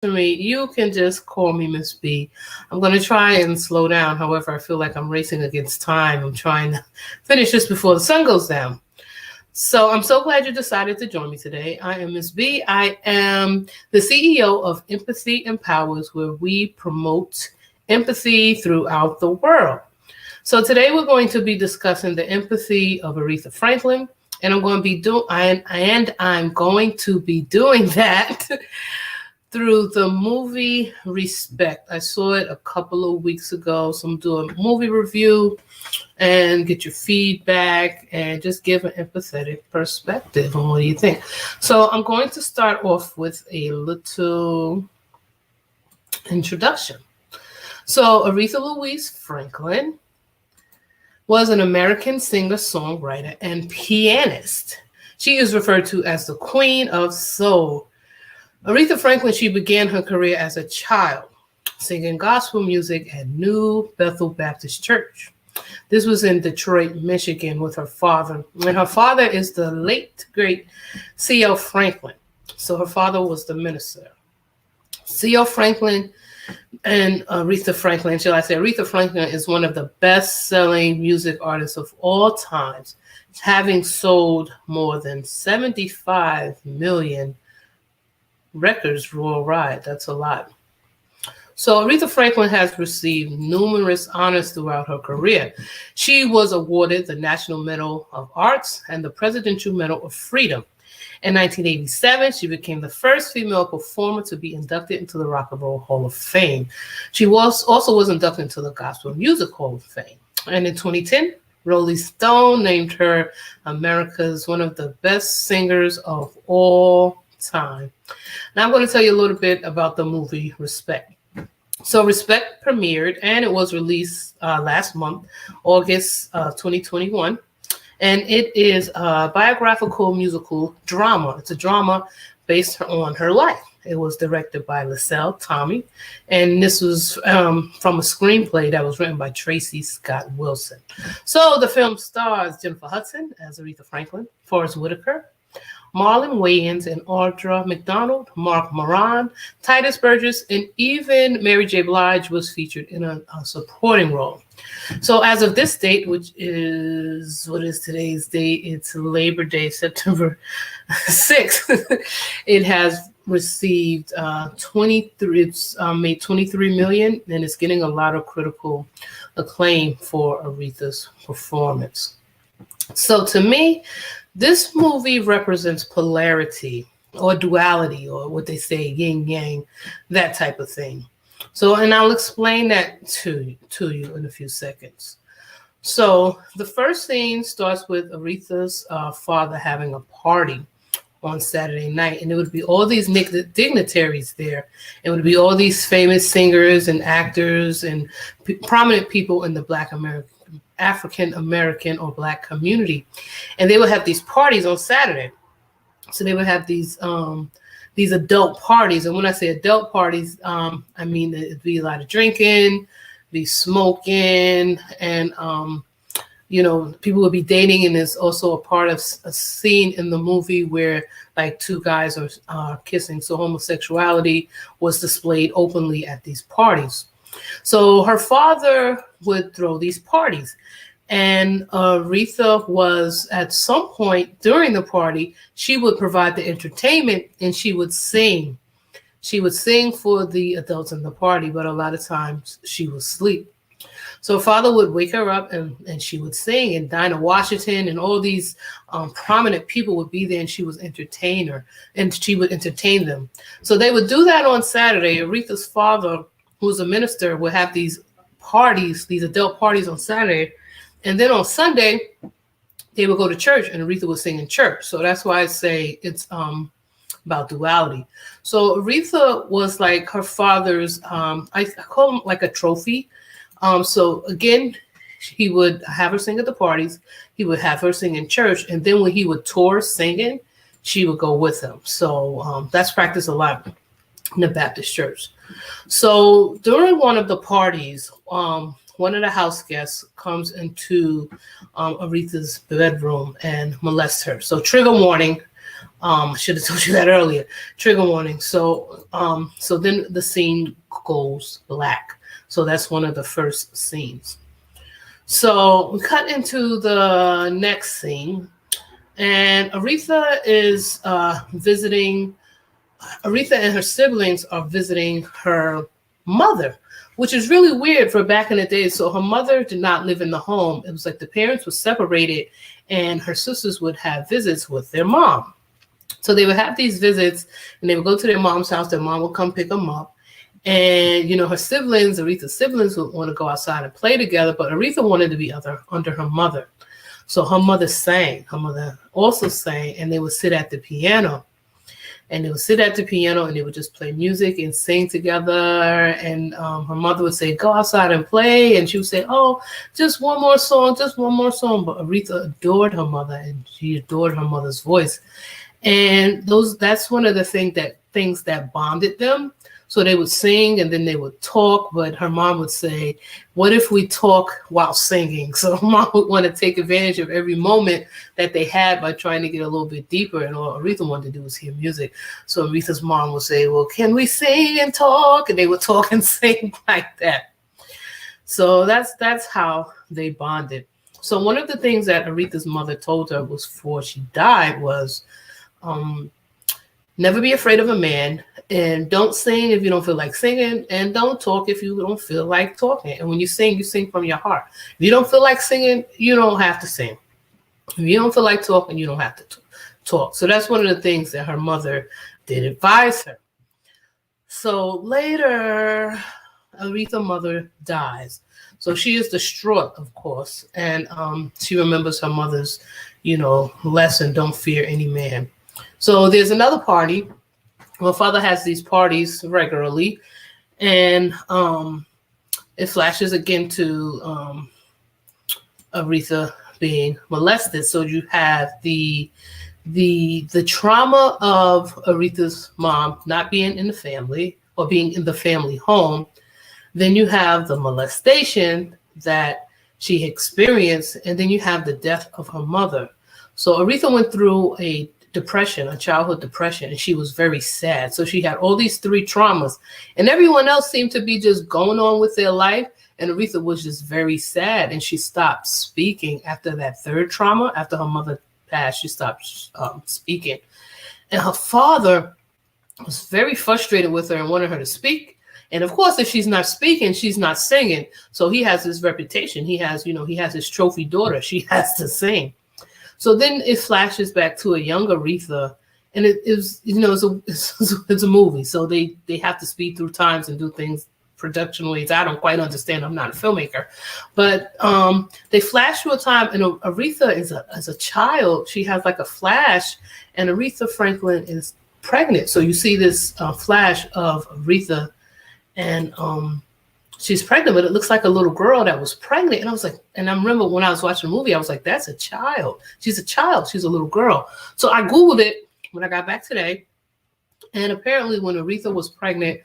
to me, you can just call me Miss B. I'm going to try and slow down. However, I feel like I'm racing against time. I'm trying to finish this before the sun goes down. So I'm so glad you decided to join me today. I am Ms. B. I am the CEO of Empathy Empowers, where we promote empathy throughout the world. So today we're going to be discussing the empathy of Aretha Franklin, and I'm going to be I'm going to be doing that through the movie Respect. I saw it a couple of weeks ago, so I'm doing a movie review and get your feedback and just give an empathetic perspective on what do you think. So I'm going to start off with a little introduction. So Aretha Louise Franklin was an American singer, songwriter, and pianist. She is referred to as the Queen of Soul. Aretha Franklin, she began her career as a child, singing gospel music at New Bethel Baptist Church. This was in Detroit, Michigan, with her father. And her father is the late, great C.L. Franklin. So her father was the minister. C.L. Franklin and Aretha Franklin, shall I say, Aretha Franklin is one of the best-selling music artists of all times, having sold more than 75 million records worldwide. That's a lot. So Aretha Franklin has received numerous honors throughout her career. She was awarded the National Medal of Arts and the Presidential Medal of Freedom. In 1987, she became the first female performer to be inducted into the Rock and Roll Hall of Fame. She also was inducted into the Gospel Music Hall of Fame. And in 2010, Rolling Stone named her America's one of the best singers of all time. Now I'm going to tell you a little bit about the movie Respect. So Respect premiered and it was released last month, August 2021. And it is a biographical musical drama. It's a drama based on her life. It was directed by LaSalle Tommy. And this was from a screenplay that was written by Tracy Scott Wilson. So the film stars Jennifer Hudson as Aretha Franklin, Forrest Whitaker, Marlon Wayans and Audra McDonald, Mark Moran, Titus Burgess, and even Mary J. Blige was featured in a supporting role. So as of this date, which is, what is today's date? It's Labor Day, September 6th. It has received 23, it's made 23 million, and it's getting a lot of critical acclaim for Aretha's performance. So to me, this movie represents polarity or duality, or what they say, yin yang, that type of thing. So, and I'll explain that to you in a few seconds. So the first scene starts with Aretha's father having a party on Saturday night, and it would be all these dignitaries there. It would be all these famous singers and actors and prominent people in the African American or Black community, and they would have these parties on Saturday. So they would have these adult parties, and when I say adult parties, I mean it'd be a lot of drinking, be smoking, and people would be dating. And there's also a part of a scene in the movie where like two guys are kissing. So homosexuality was displayed openly at these parties. So her father would throw these parties, and Aretha was at some point during the party, she would provide the entertainment and she would sing. She would sing for the adults in the party, but a lot of times she would sleep. So her father would wake her up and she would sing, and Dinah Washington and all these prominent people would be there, and she would entertain them. So they would do that on Saturday. Aretha's father, who's a minister, would have these parties, these adult parties on Saturday. And then on Sunday, they would go to church and Aretha would sing in church. So that's why I say it's about duality. So Aretha was like her father's, I call him like a trophy. So again, he would have her sing at the parties. He would have her sing in church. And then when he would tour singing, she would go with him. So that's practiced a lot in the Baptist church. So during one of the parties, one of the house guests comes into Aretha's bedroom and molests her. So trigger warning, I should have told you that earlier. Trigger warning. So then the scene goes black. So that's one of the first scenes. So we cut into the next scene, and Aretha and her siblings are visiting her mother, which is really weird for back in the day. So her mother did not live in the home. It was like the parents were separated, and her sisters would have visits with their mom. So they would have these visits, and they would go to their mom's house. Their mom would come pick them up. And, Aretha's siblings would want to go outside and play together, but Aretha wanted to be under her mother. So her mother sang. Her mother also sang, and they would sit at the piano. And they would sit at the piano, and they would just play music and sing together. And her mother would say, go outside and play. And she would say, oh, just one more song, just one more song. But Aretha adored her mother, and she adored her mother's voice. And that's one of the things that bonded them. So they would sing and then they would talk, but her mom would say, what if we talk while singing? So her mom would want to take advantage of every moment that they had by trying to get a little bit deeper. And all Aretha wanted to do was hear music. So Aretha's mom would say, well, can we sing and talk? And they would talk and sing like that. So that's how they bonded. So one of the things that Aretha's mother told her before she died was, never be afraid of a man, and don't sing if you don't feel like singing, and don't talk if you don't feel like talking. And when you sing from your heart. If you don't feel like singing, you don't have to sing. If you don't feel like talking, you don't have to talk. So that's one of the things that her mother did advise her. So later, Aretha's mother dies. So she is distraught, of course, and she remembers her mother's, lesson, don't fear any man. So there's another party. My father has these parties regularly, and it flashes again to Aretha being molested. So you have the trauma of Aretha's mom not being in the family or being in the family home. Then you have the molestation that she experienced, and then you have the death of her mother. So Aretha went through a childhood depression, and she was very sad. So she had all these three traumas, and everyone else seemed to be just going on with their life. And Aretha was just very sad, and she stopped speaking after that third trauma. After her mother passed, she stopped speaking. And her father was very frustrated with her and wanted her to speak. And of course, if she's not speaking, she's not singing. So he has this reputation. He has his trophy daughter. She has to sing. So then it flashes back to a younger Aretha, and it's a movie. So they have to speed through times and do things production ways. I don't quite understand. I'm not a filmmaker, but they flash through a time, and Aretha as a child, she has like a flash, and Aretha Franklin is pregnant. So you see this flash of Aretha, and she's pregnant, but it looks like a little girl that was pregnant. And I was like, and I remember when I was watching the movie, I was like, that's a child. She's a child. She's a little girl. So I Googled it when I got back today. And apparently when Aretha was pregnant,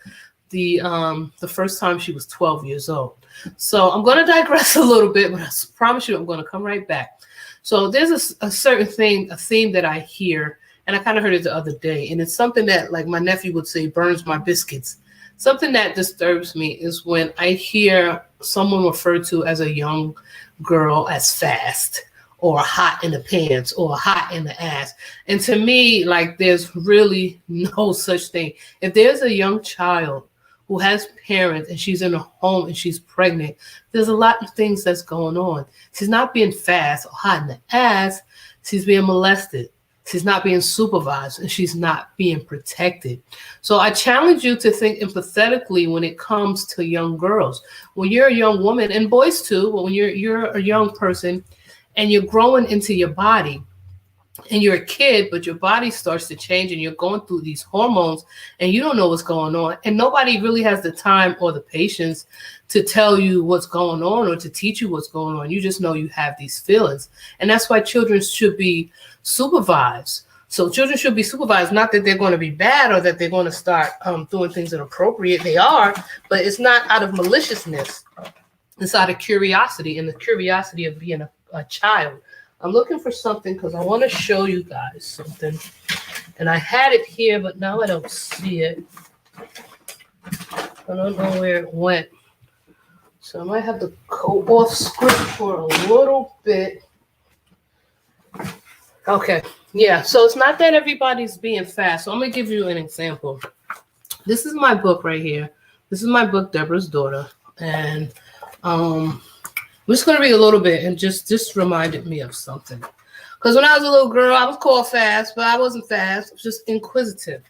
the first time she was 12 years old. So I'm going to digress a little bit, but I promise you I'm going to come right back. So there's a certain a theme that I hear, and I kind of heard it the other day. And it's something that, like my nephew would say, burns my biscuits. Something that disturbs me is when I hear someone referred to as a young girl as fast or hot in the pants or hot in the ass. And to me, like, there's really no such thing. If there's a young child who has parents and she's in a home and she's pregnant, there's a lot of things that's going on. She's not being fast or hot in the ass. She's being molested. She's not being supervised, and she's not being protected. So I challenge you to think empathetically when it comes to young girls. When you're a young woman, and boys too, but when you're a young person and you're growing into your body, and you're a kid, but your body starts to change and you're going through these hormones and you don't know what's going on. And nobody really has the time or the patience to tell you what's going on or to teach you what's going on. You just know you have these feelings. And that's why children should be supervised. So children should be supervised, not that they're going to be bad or that they're going to start doing things inappropriate. They are, but it's not out of maliciousness. It's out of curiosity, and the curiosity of being a child. I'm looking for something because I want to show you guys something. And I had it here, but now I don't see it. I don't know where it went. So I might have to go off script for a little bit. Okay, yeah, so it's not that everybody's being fast. So I'm going to give you an example. This is my book right here. This is my book, Deborah's Daughter. And I'm just going to read a little bit, and just reminded me of something. Because when I was a little girl, I was called fast, but I wasn't fast. I was just inquisitive.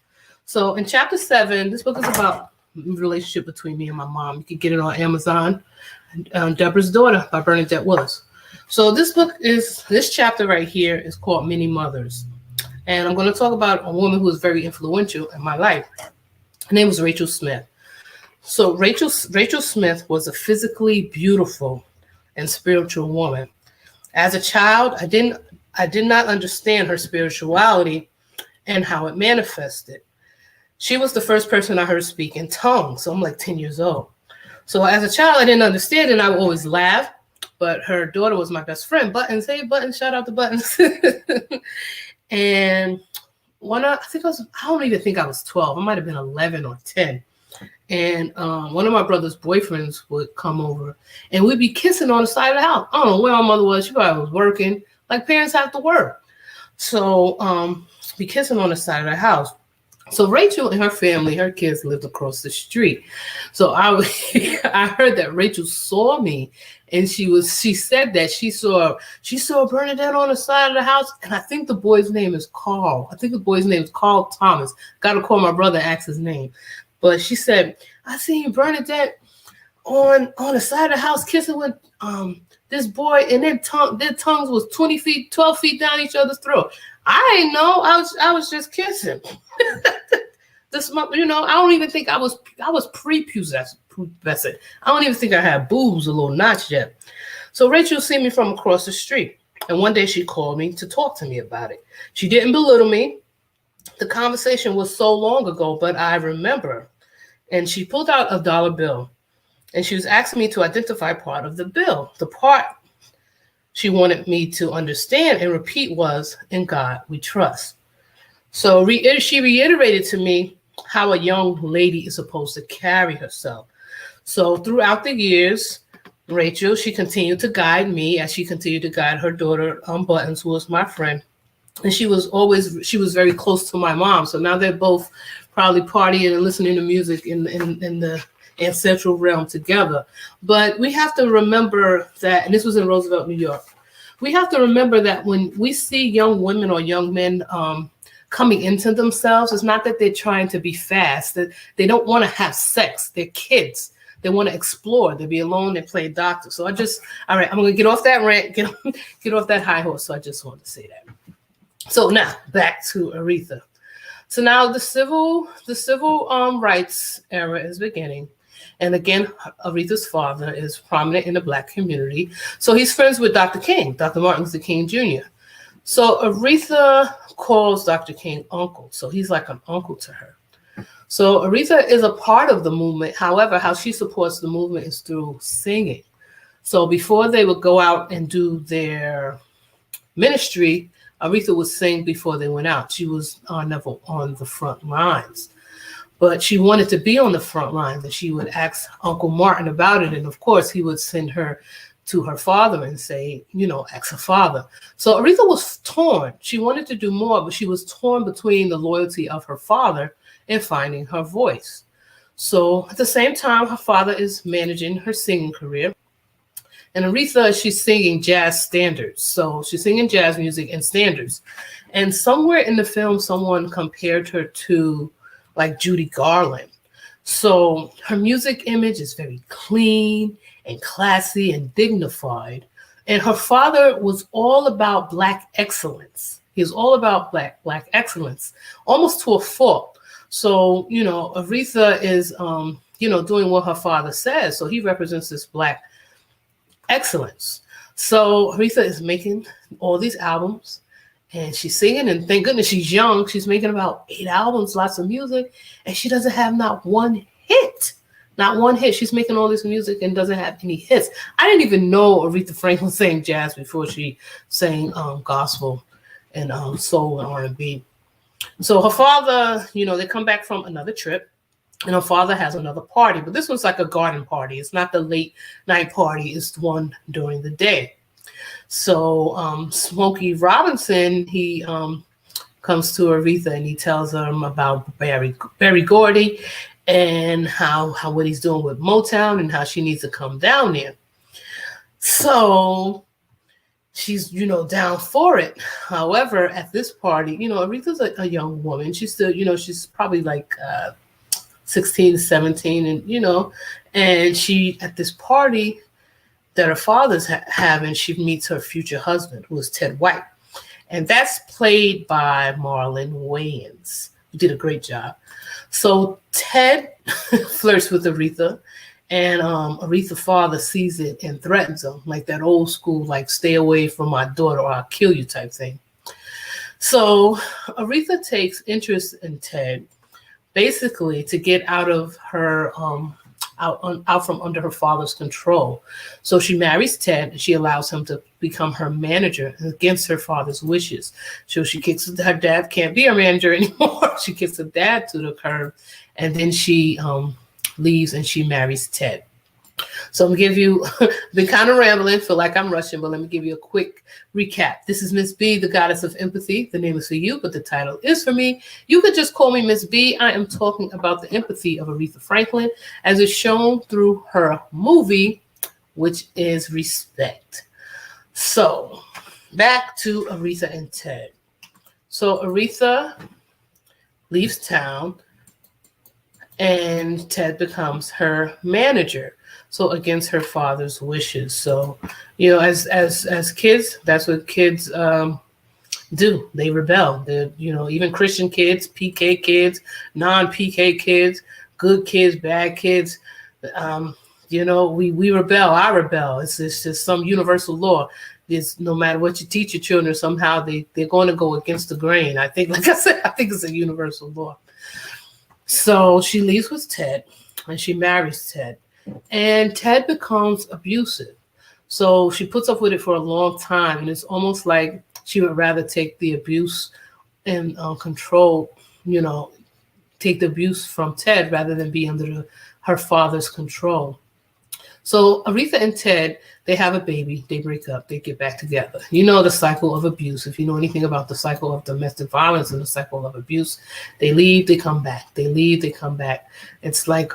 So in chapter 7, this book is about the relationship between me and my mom. You can get it on Amazon. Deborah's Daughter by Bernadette Willis. So this chapter right here is called Many Mothers. And I'm going to talk about a woman who was very influential in my life. Her name was Rachel Smith. So Rachel Smith was a physically beautiful and spiritual woman. As a child, I did not understand her spirituality and how it manifested. She was the first person I heard speak in tongues. So I'm like 10 years old. So as a child, I didn't understand, and I would always laugh. But her daughter was my best friend. Buttons, hey Buttons, shout out to Buttons. And I don't even think I was 12. I might have been 11 or 10. And one of my brother's boyfriends would come over, and we'd be kissing on the side of the house. I don't know where my mother was. She probably was working. Like parents have to work. So be kissing on the side of the house. So Rachel and her family, her kids lived across the street. So I heard that Rachel saw me, and she said that she saw Bernadette on the side of the house. And I think the boy's name is Carl. I think the boy's name is Carl Thomas. Got to call my brother and ask his name. But she said, I seen Bernadette on the side of the house kissing with this boy, and their tongues was 12 feet down each other's throat. I didn't know. I was just kissing. I don't even think I was prepubescent. I don't even think I had boobs a little notch yet. So Rachel seen me from across the street, and one day she called me to talk to me about it. She didn't belittle me. The conversation was so long ago, but I remember. And she pulled out a dollar bill, and she was asking me to identify part of the bill. The part she wanted me to understand and repeat was, "In God we trust." So she reiterated to me how a young lady is supposed to carry herself. So throughout the years, Rachel, she continued to guide me as she continued to guide her daughter, Buttons, who was my friend. And she was very close to my mom. So now they're both probably partying and listening to music in the ancestral realm together. But we have to remember that, and this was in Roosevelt, New York. We have to remember that when we see young women or young men coming into themselves, it's not that they're trying to be fast, that they don't want to have sex. They're kids. They want to explore. They be alone. They play doctor. So all right, I'm going to get off that rant, get off that high horse. So I just wanted to say that. So now back to Aretha. So now the civil rights era is beginning. And again, Aretha's father is prominent in the Black community. So he's friends with Dr. King, Dr. Martin Luther King Jr. So Aretha calls Dr. King uncle. So he's like an uncle to her. So Aretha is a part of the movement. However, how she supports the movement is through singing. So before they would go out and do their ministry, Aretha would sing before they went out. She was never on the front lines. But she wanted to be on the front lines, and she would ask Uncle Martin about it. And of course, he would send her to her father and say, ask her father. So Aretha was torn. She wanted to do more, but she was torn between the loyalty of her father and finding her voice. So at the same time, her father is managing her singing career. And Aretha, she's singing jazz standards. So she's singing jazz music and standards. And somewhere in the film, someone compared her to like Judy Garland. So her music image is very clean and classy and dignified. And her father was all about Black excellence. He was all about Black excellence, almost to a fault. So, Aretha is, doing what her father says. So he represents this Black excellence. So Aretha is making all these albums, and she's singing, and thank goodness she's young. She's making about 8 albums, lots of music, and she doesn't have not one hit. Not one hit. She's making all this music and doesn't have any hits. I didn't even know Aretha Franklin sang jazz before she sang gospel and soul and R&B. So her father, they come back from another trip, and her father has another party, but this one's like a garden party. It's not the late night party, it's the one during the day. So Smokey Robinson, he comes to Aretha and he tells them about Barry Gordy and how what he's doing with Motown and how she needs to come down there. So she's down for it. However, at this party, Aretha's a young woman. She's still, she's probably like 16, 17, and she at this party that her father's having, she meets her future husband, who is Ted White. And that's played by Marlon Wayans, who did a great job. So Ted flirts with Aretha, and Aretha's father sees it and threatens him, like that old school, like, stay away from my daughter or I'll kill you type thing. So Aretha takes interest in Ted, basically to get out of her out from under her father's control. So she marries Ted and she allows him to become her manager against her father's wishes. So she kicks her dad, can't be her manager anymore. She kicks her dad to the curb, and then she leaves and she marries Ted. So I'm gonna give you, been kind of rambling, feel like I'm rushing, but let me give you a quick recap. This is Ms. B, the goddess of empathy. The name is for you, but the title is for me. You could just call me Ms. B. I am talking about the empathy of Aretha Franklin as is shown through her movie, which is Respect. So back to Aretha and Ted. So Aretha leaves town and Ted becomes her manager. So against her father's wishes. So, as kids, that's what kids do. They rebel. They're, even Christian kids, PK kids, non-PK kids, good kids, bad kids. We rebel. I rebel. It's just some universal law. It's no matter what you teach your children, somehow they're going to go against the grain. I think, like I said, I think it's a universal law. So she leaves with Ted and she marries Ted. And Ted becomes abusive. So she puts up with it for a long time. And it's almost like she would rather take the abuse and control, take the abuse from Ted rather than be under her father's control. So Aretha and Ted, they have a baby, they break up, they get back together. You know the cycle of abuse. If you know anything about the cycle of domestic violence and the cycle of abuse, they leave, they come back. They leave, they come back. It's like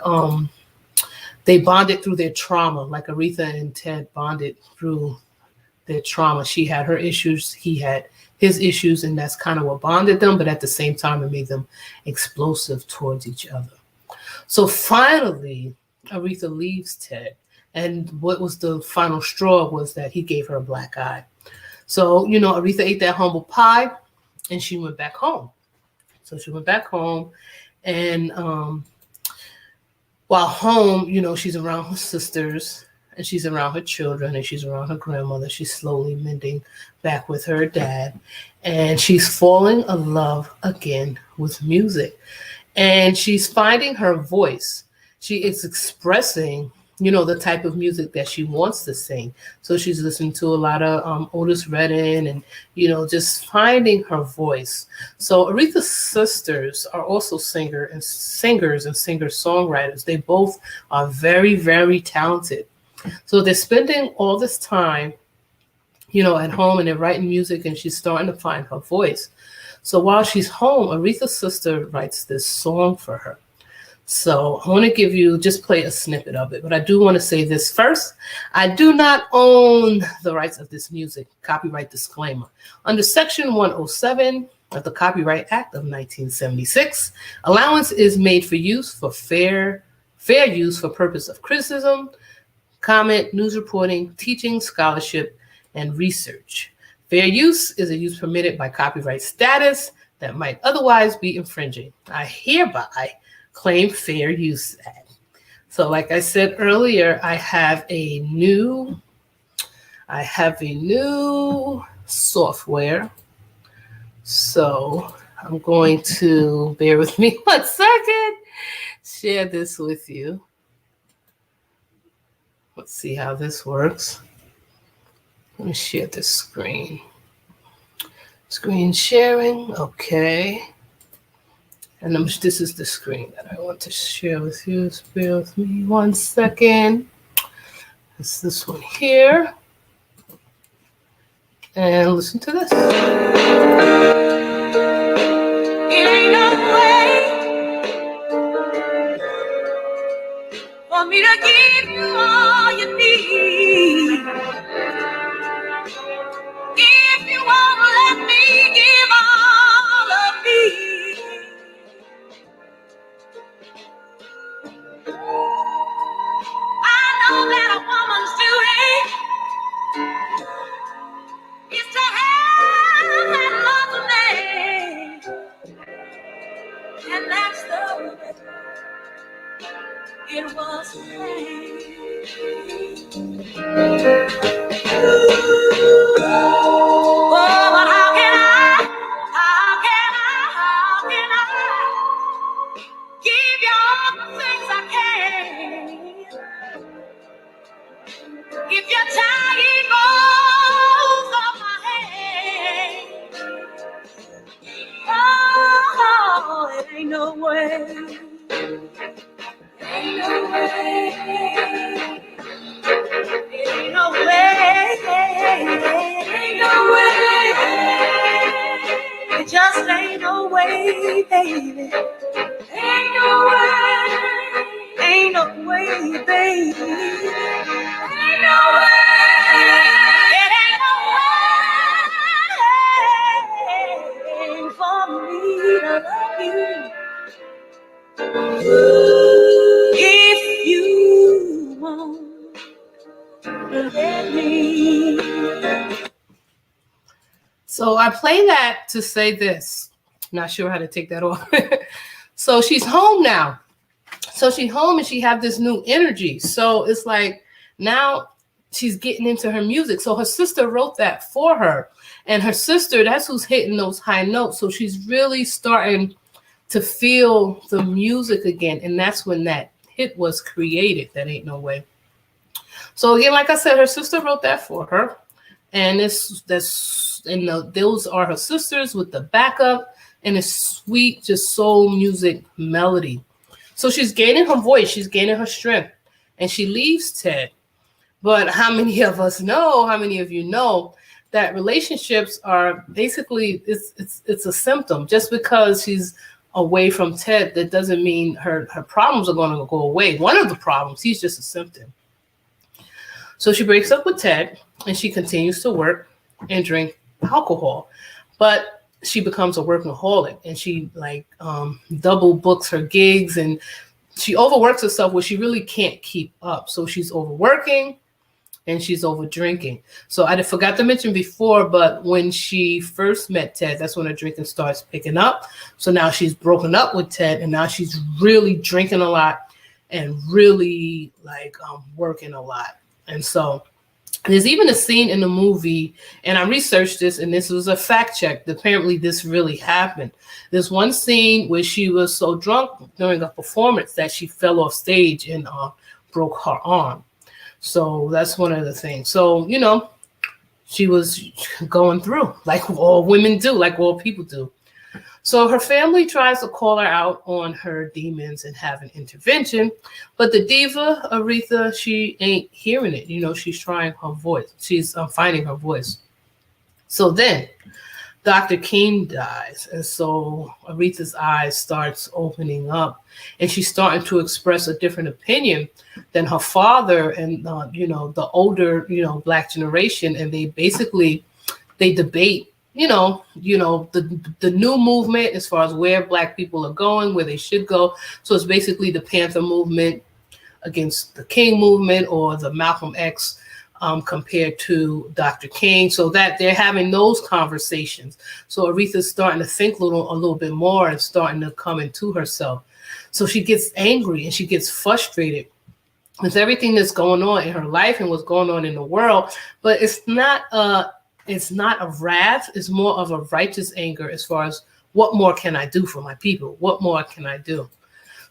they bonded through their trauma, like Aretha and Ted bonded through their trauma. She had her issues, he had his issues, and that's kind of what bonded them, but at the same time, it made them explosive towards each other. So finally, Aretha leaves Ted, and what was the final straw was that he gave her a black eye. So, Aretha ate that humble pie, and she went back home. So she went back home, and while home, she's around her sisters and she's around her children and she's around her grandmother. She's slowly mending back with her dad, and she's falling in love again with music, and she's finding her voice. She is expressing, the type of music that she wants to sing. So she's listening to a lot of Otis Redding and, just finding her voice. So Aretha's sisters are also singers and singer-songwriters. They both are very, very talented. So they're spending all this time, at home, and they're writing music, and she's starting to find her voice. So while she's home, Aretha's sister writes this song for her. So I want to just play a snippet of it, but I do want to say this first. I do not own the rights of this music. Copyright disclaimer. Under Section 107 of the Copyright Act of 1976, allowance is made for use for fair use for purpose of criticism, comment, news reporting, teaching, scholarship, and research. Fair use is a use permitted by copyright status that might otherwise be infringing. I hereby claim fair use act. So like I said earlier, I have a new software. So I'm going to, bear with me 1 second, share this with you. Let's see how this works. Let me share this screen. Screen sharing, okay. And this is the screen that I want to share with you. Just bear with me 1 second. It's this one here. And listen to this. It ain't no way for me to give you all you need. If you won't let me give all of me, I know that a woman's duty is to have that lovely man, and that's the way it was made. Oh, but how can I give you all the things I can if you're tying both of my hands? Oh, it ain't no way. Ain't no way. Ain't no way. Ain't no way. It just ain't no way, baby. Ain't no way. Ain't no way, baby. Ain't no way. It ain't no way for me to love you. If you won't let me. So I play that to say this. Not sure how to take that off. So she's home now. So she's home and she have this new energy. So it's like now she's getting into her music. So her sister wrote that for her. And her sister, that's who's hitting those high notes. So she's really starting to feel the music again. And that's when that hit was created. That Ain't No Way. So again, like I said, her sister wrote that for her. And those are her sisters with the backup and a sweet, just soul music melody. So she's gaining her voice, she's gaining her strength, and she leaves Ted. But how many of us know, how many of you know that relationships are basically, it's a symptom. Just because she's away from Ted, that doesn't mean her problems are going to go away. One of the problems, he's just a symptom. So she breaks up with Ted and she continues to work and drink alcohol, but she becomes a workaholic and she double books her gigs and she overworks herself where she really can't keep up. So she's overworking and she's over drinking. So I forgot to mention before, but when she first met Ted, that's when her drinking starts picking up. So now she's broken up with Ted and now she's really drinking a lot and really working a lot. And so there's even a scene in the movie, and I researched this, and this was a fact check. Apparently, this really happened. There's one scene where she was so drunk during a performance that she fell off stage and broke her arm. So that's one of the things. So, she was going through, like all women do, like all people do. So her family tries to call her out on her demons and have an intervention, but the diva, Aretha, she ain't hearing it. She's trying her voice. She's finding her voice. So then Dr. King dies, and so Aretha's eyes starts opening up, and she's starting to express a different opinion than her father and, the older, Black generation, and they debate the new movement as far as where Black people are going, where they should go. So it's basically the Panther movement against the King movement, or the Malcolm X compared to Dr. King. So that they're having those conversations. So Aretha's starting to think a little bit more and starting to come into herself. So she gets angry and she gets frustrated with everything that's going on in her life and what's going on in the world. But it's not a wrath, it's more of a righteous anger as far as what more can I do for my people? What more can I do?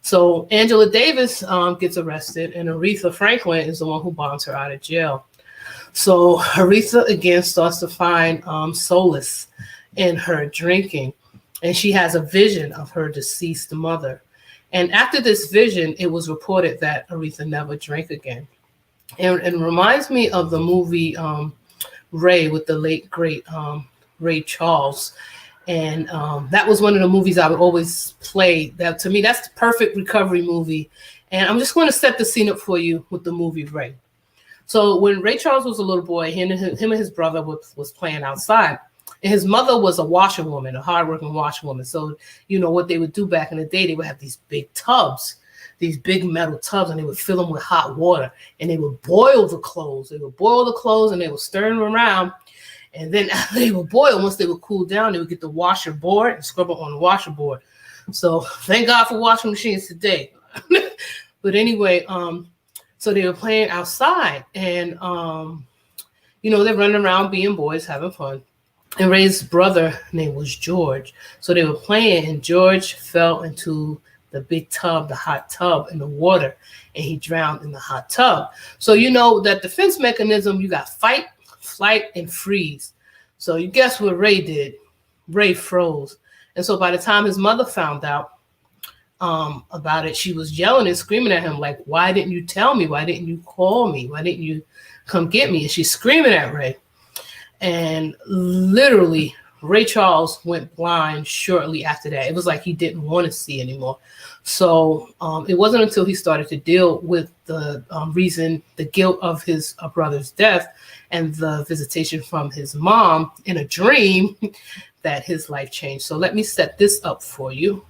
So Angela Davis gets arrested, and Aretha Franklin is the one who bonds her out of jail. So Aretha again starts to find solace in her drinking. and she has a vision of her deceased mother. And after this vision, it was reported that Aretha never drank again. And it reminds me of the movie Ray with the late great Ray Charles. And that was one of the movies I would always play. That to me, that's the perfect recovery movie. And I'm just going to set the scene up for you with the movie Ray. So when Ray Charles was a little boy, him and his brother was playing outside. And his mother was a washerwoman, a hardworking washerwoman. So, you know, what they would do back in the day, they would have these big tubs, these big metal tubs, and they would fill them with hot water. And they would boil the clothes. They would boil the clothes, and they would stir them around. And then they would boil. Once they would cool down, they would get the washer board and scrub it on the washer board. So thank God for washing machines today. But anyway, so they were playing outside. And, you know, they're running around being boys, having fun. And Ray's brother name was George. So they were playing, and George fell into the big tub, the hot tub, in the water, and he drowned in the hot tub. So you know that defense mechanism, you got fight, flight, and freeze. So you guess what Ray did? Ray froze. And so by the time his mother found out about it, she was yelling and screaming at him like, why didn't you tell me? Why didn't you call me? Why didn't you come get me? And she's screaming at Ray. And literally, Ray Charles went blind shortly after that. It was like he didn't want to see anymore. So it wasn't until he started to deal with the the guilt of his brother's death and the visitation from his mom in a dream that his life changed. So let me set this up for you.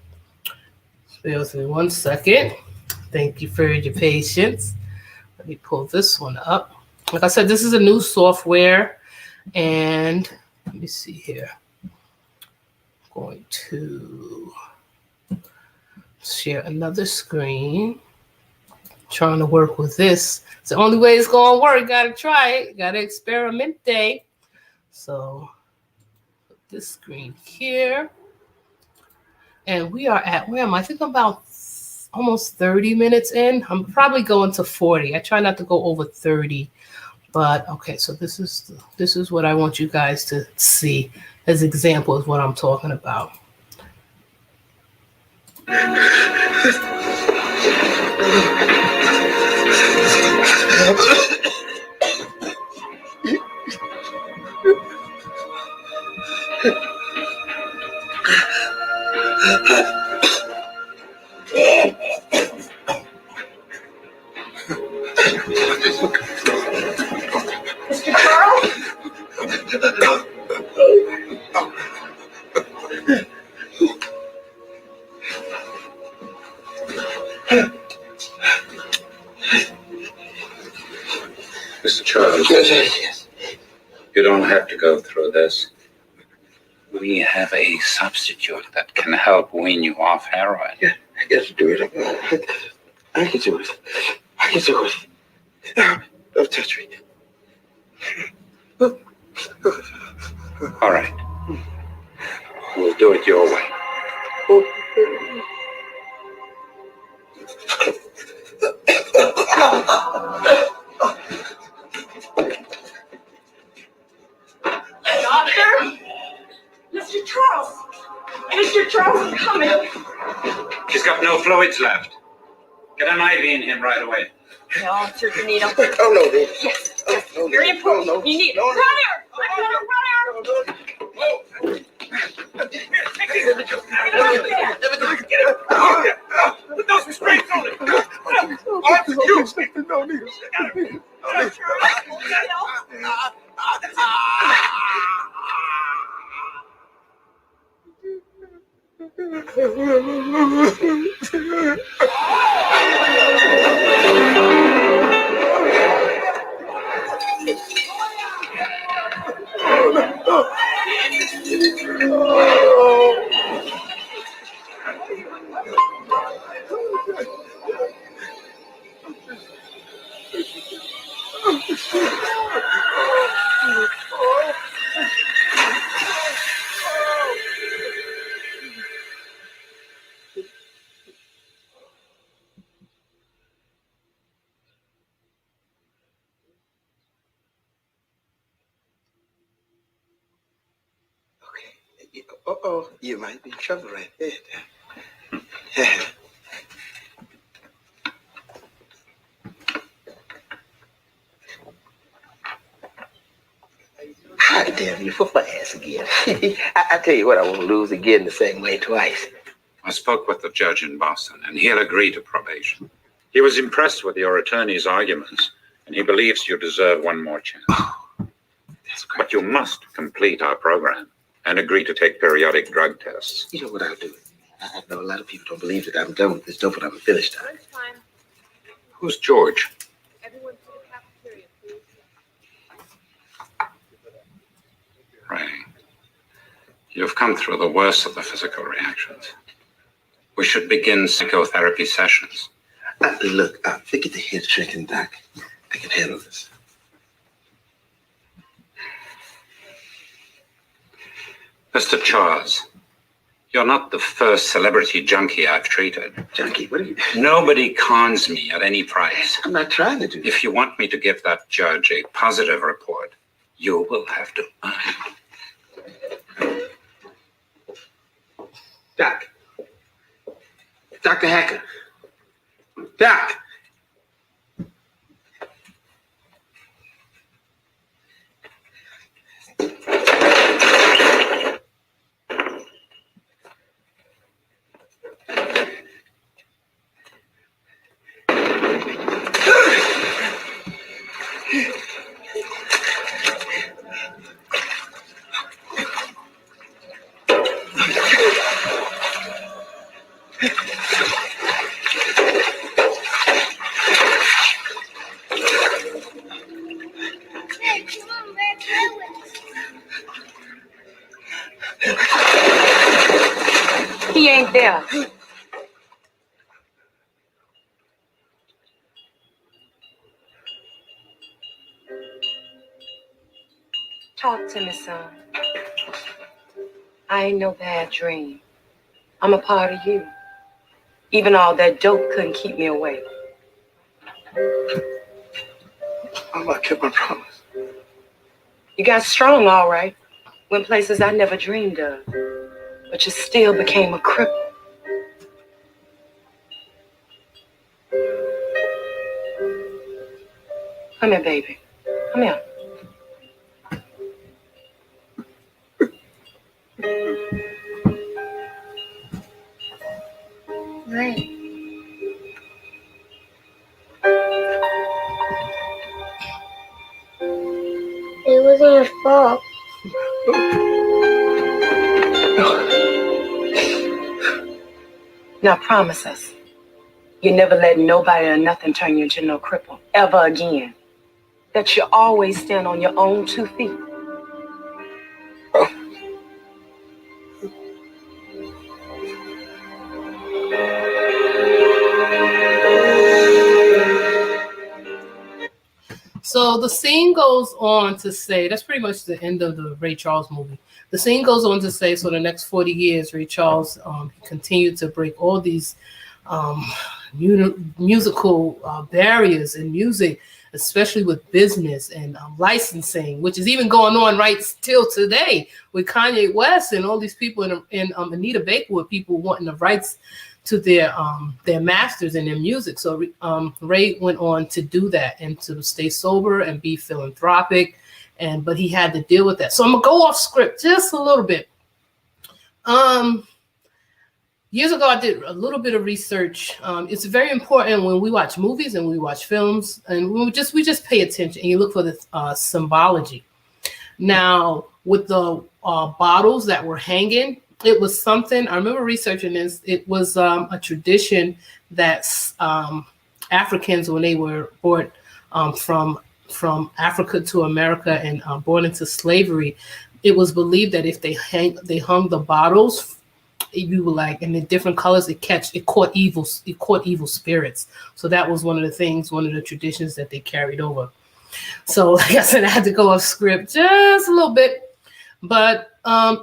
Bear with me 1 second. Thank you for your patience. Let me pull this one up. Like I said, this is a new software. And let me see here. I'm going to share another screen. Trying to work with this. It's the only way it's going to work. Got to try it. Got to experiment. So put this screen here. And we are at, where am I? I think I'm about almost 30 minutes in. I'm probably going to 40. I try not to go over 30. But okay, so this is what I want you guys to see as example of what I'm talking about. Mr. Charles? Mr. Charles, Yes. you don't have to go through this. We have a substitute that can help wean you off heroin. Yeah, I got to do it. I can do it. I can do it. Don't touch me. All right. We'll do it your way. Doctor? Mr. Charles! Mr. Charles is coming! She's got no fluids left. Get an IV in him right away. No, Sir Benito. Oh, no, baby. Yes, Oh, no, very no, important. no, You need no, run her! Run her! Put those restraints on it. No need. Uh-oh, you might be in trouble right there. How damn you for my ass again. I tell you what, I won't lose again the same way twice. I spoke with the judge in Boston, and he'll agree to probation. He was impressed with your attorney's arguments, and he believes you deserve one more chance. Oh, that's great. But you must complete our program and agree to take periodic drug tests. You know what I'll do? I know a lot of people don't believe that I'm done with this dope, but I'm finished. Lunchtime. Who's George? Everyone to the cafeteria, please. Ray, you've come through the worst of the physical reactions. We should begin psychotherapy sessions. Look, forget the head shrinking, Doc. I can handle this. Mr. Charles, you're not the first celebrity junkie I've treated. Junkie, what are you? Nobody cons me at any price. I'm not trying to do that. If you want me to give that judge a positive report, you will have to earn. Doc. Dr. Hacker. Doc. He ain't there. Talk to me, son. I ain't no bad dream. I'm a part of you. Even all that dope couldn't keep me away. Mama, I kept my promise. You got strong, all right. Went places I never dreamed of. But you still became a cripple. Come here, baby. Come here. Right. It wasn't your fault. Now promise us, you never let nobody or nothing turn you into no cripple, ever again. That you always stand on your own 2 feet. So the scene goes on to say, that's pretty much the end of the Ray Charles movie. The scene goes on to say, so the next 40 years, Ray Charles continued to break all these musical barriers in music, especially with business and licensing, which is even going on right still today with Kanye West and all these people in Anita Baker, with people wanting the rights to their masters and their music. So Ray went on to do that and to stay sober and be philanthropic, but he had to deal with that. So I'm gonna go off script just a little bit. Years ago, I did a little bit of research. It's very important when we watch movies and we watch films, and we just pay attention and you look for the symbology. Now, with the bottles that were hanging, it was something, I remember researching this, it was a tradition that Africans, when they were brought from Africa to America and born into slavery, it was believed that if they hung the bottles, you were like, in the different colors, it caught evil spirits. So that was one of the traditions that they carried over. So like I said, I had to go off script just a little bit. But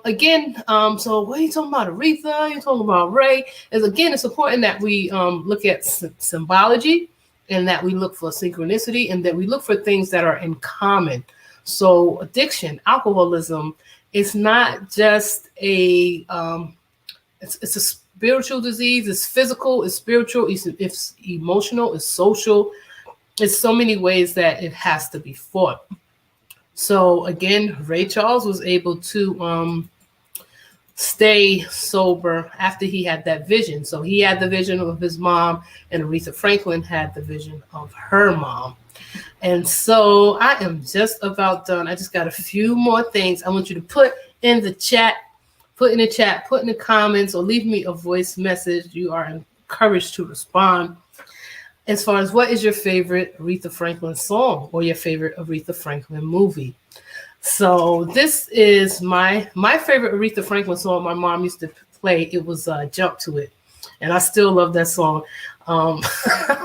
again, so what are you talking about, Aretha? You're talking about Ray. It's important that we look at symbology, and that we look for synchronicity, and that we look for things that are in common. So addiction, alcoholism, It's not just a it's a spiritual disease. It's physical, it's spiritual, it's emotional, it's social. It's so many ways that it has to be fought. So again, Ray Charles was able to stay sober after he had that vision. So he had the vision of his mom, and Aretha Franklin had the vision of her mom. And so I am just about done. I just got a few more things I want you to put in the chat, put in the comments, or leave me a voice message. You are encouraged to respond. As far as what is your favorite Aretha Franklin song or your favorite Aretha Franklin movie? So this is my favorite Aretha Franklin song my mom used to play. It was Jump to It. And I still love that song. I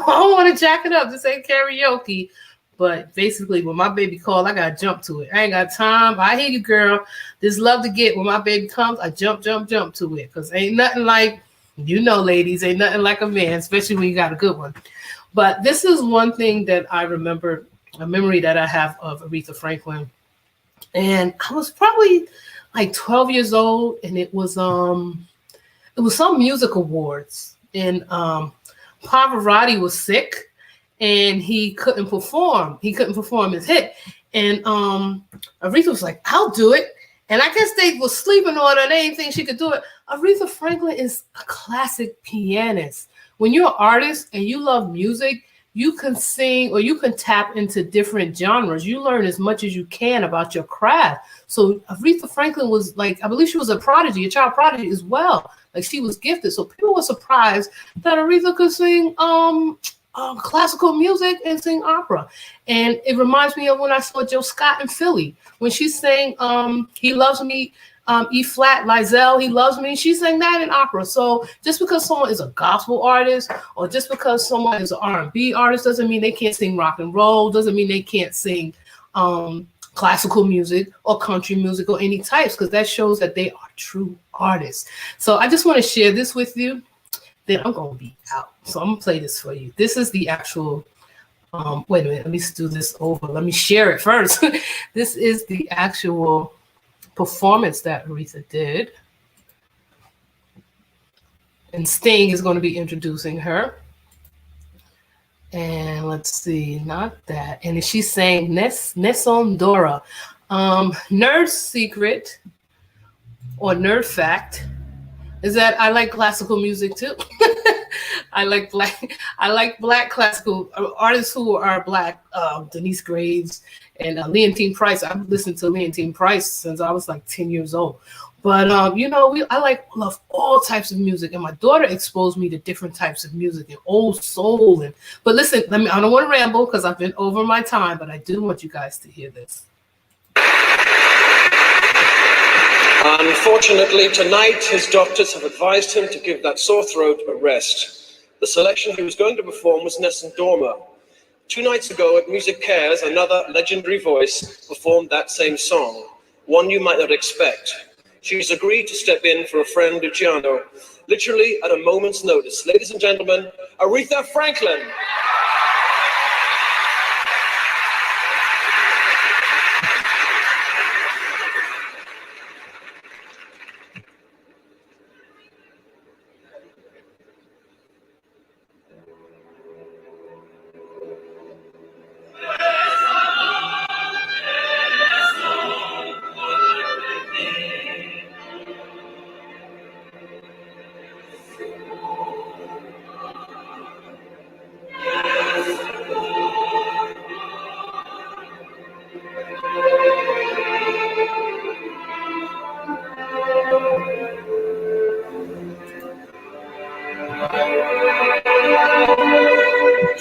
don't want to jack it up. This ain't karaoke. But basically, when my baby called, I got to jump to it. I ain't got time. I hear you, girl. This love to get. When my baby comes, I jump to it. Because ain't nothing like, ladies, ain't nothing like a man, especially when you got a good one. But this is one thing that I remember, a memory that I have of Aretha Franklin. And I was probably like 12 years old, and it was some music awards, and Pavarotti was sick, and he couldn't perform. He couldn't perform his hit, and Aretha was like, "I'll do it." And I guess they were sleeping on her. They didn't think she could do it. Aretha Franklin is a classic pianist. When you're an artist and you love music, you can sing or you can tap into different genres. You learn as much as you can about your craft. So Aretha Franklin was like, I believe she was a prodigy, a child prodigy as well. Like she was gifted. So people were surprised that Aretha could sing classical music and sing opera. And it reminds me of when I saw Joe Scott in Philly, when she sang He Loves Me, E flat, Lizelle, He Loves Me. She sang that in opera. So just because someone is a gospel artist or just because someone is an R&B artist doesn't mean they can't sing rock and roll, doesn't mean they can't sing classical music or country music or any types, because that shows that they are true artists. So I just want to share this with you. Then I'm going to be out. So I'm going to play this for you. This is the actual, wait a minute, let me do this over. Let me share it first. This is the actual performance that Aretha did. And Sting is going to be introducing her. And let's see, not that. And she's saying Nessun Dora. Nerd secret or nerd fact is that I like classical music too. I like black classical artists who are black. Denise Graves and Leontine Price. I've listened to Leontine Price since I was like 10 years old. But I love all types of music, and my daughter exposed me to different types of music and old soul. But listen, I don't want to ramble because I've been over my time, but I do want you guys to hear this. Unfortunately, tonight his doctors have advised him to give that sore throat a rest. The selection he was going to perform was Nessun Dorma. 2 nights ago at Music Cares, another legendary voice performed that same song, one you might not expect. She's agreed to step in for a friend, Luciano, literally at a moment's notice. Ladies and gentlemen, Aretha Franklin.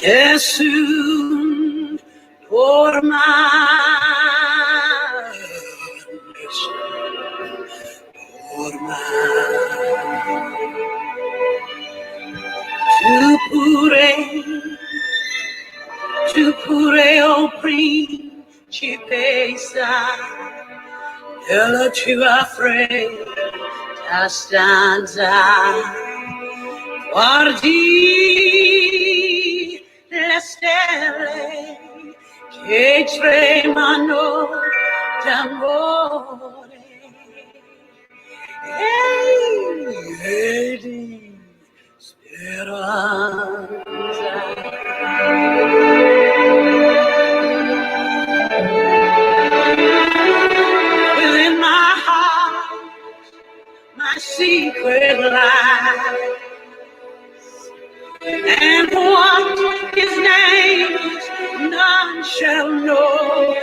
Nessun Dorma. Tu pure o principessa della tua fredda stanza, guardi le stelle che tremano d'amore. shall know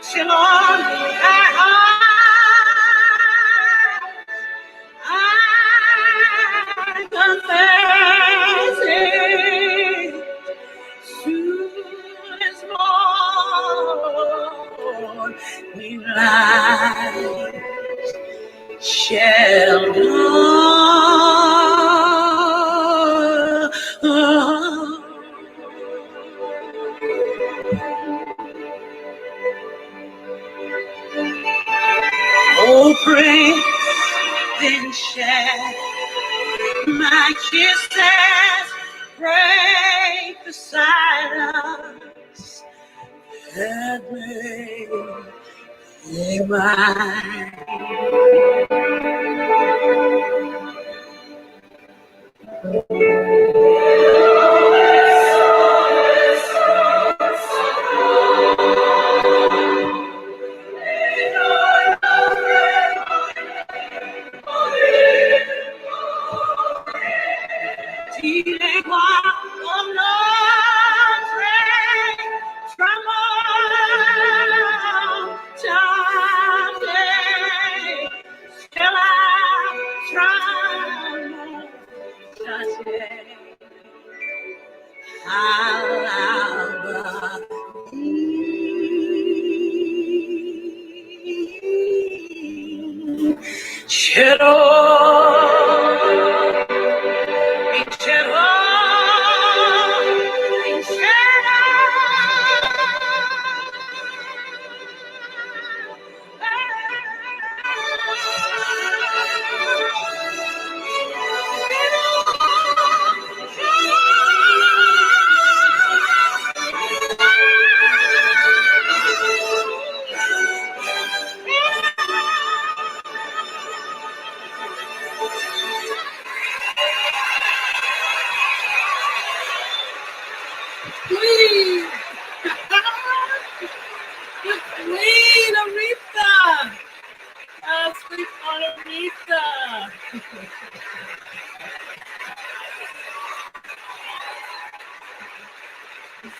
till on I confess it. Soon as morning light shall dawn. Oh, pray, then shall my kisses break the silence that may mine. Queen Aretha! Sweet on Aretha!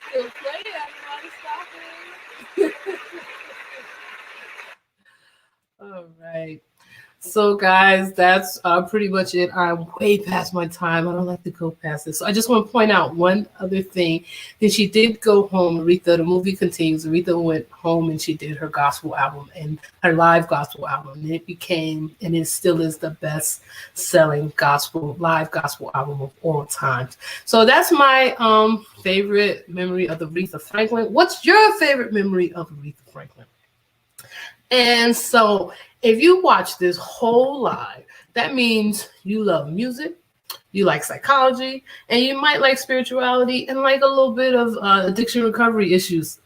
Still playing, everybody stop it. All right. So, guys, that's pretty much it. I'm way past my time. I don't like to go past this. So I just want to point out one other thing. That she did go home. Aretha, the movie continues. Aretha went home and she did her gospel album and her live gospel album. And it became, and it still is, the best-selling live gospel album of all time. So that's my favorite memory of Aretha Franklin. What's your favorite memory of Aretha Franklin? And so if you watch this whole live, that means you love music, you like psychology, and you might like spirituality and like a little bit of addiction recovery issues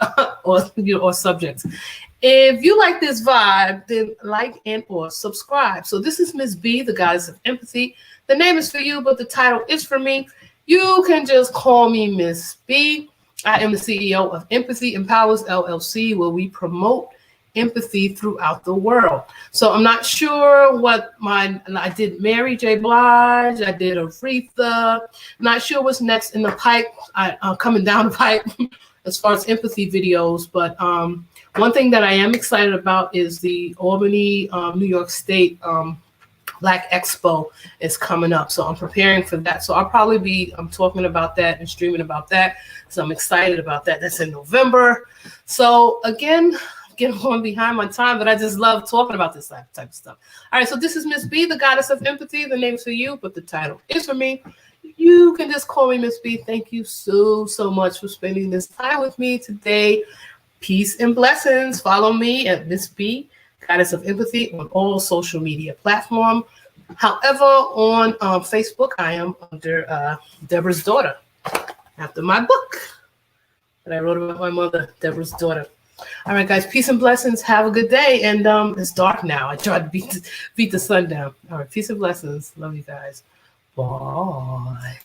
or subjects. If you like this vibe, then like and or subscribe. So this is Ms.B, the goddess of empathy. The name is for you, but the title is for me. You can just call me Ms.B. I am the CEO of Empathy Empowers LLC, where we promote empathy throughout the world. So I'm not sure what I did Mary J. Blige, I did Aretha, not sure what's next in the pipe, coming down the pipe as far as empathy videos. But one thing that I am excited about is the Albany, New York State Black Expo is coming up. So I'm preparing for that. So I'll probably be talking about that and streaming about that. So I'm excited about that. That's in November. So again, getting on behind my time, but I just love talking about this type of stuff. All right, so this is Ms.B, the goddess of empathy. The name's for you, but the title is for me. You can just call me Ms.B. Thank you so much for spending this time with me today. Peace and blessings. Follow me at Ms.B, goddess of empathy, on all social media platforms. However, on Facebook, I am under Deborah's Daughter, after my book that I wrote about my mother, Deborah's Daughter. All right, guys, peace and blessings. Have a good day. And it's dark now. I tried to beat the sun down. All right, peace and blessings. Love you guys. Bye.